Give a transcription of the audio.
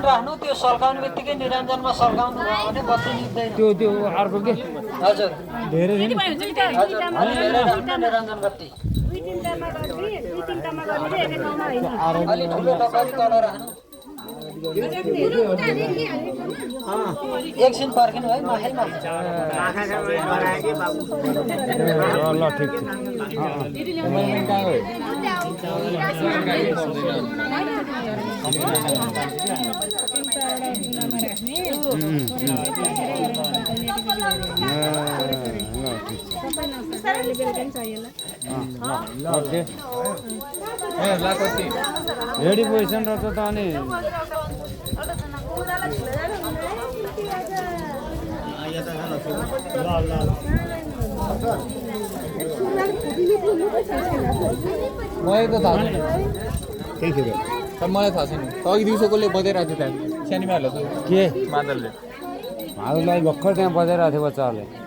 राख्नु त्यो सल्काउने बित्तिकै निरञ्जनमा सल्काउनु भयो भने बत्ती निप्दैन त्यो अर्को के हजुर धेरै हजुर अलि धेरै राख्नु निरञ्जन बत्ती अलि ठुलो टकरी तल राख्नु एकछिन पर्खिनु है माखैमा ल ठिक रेडी पोजिसन रहेछ त अनि मलाई त थाहा छैन तर मलाई थाहा छैन अघि दिउँसो कसले बजाइरहेको थियो त्यहाँ सानीमाहरूलाई के मादलले माधवलाई भर्खर त्यहाँ बजाइरहेको थियो बच्चाहरूले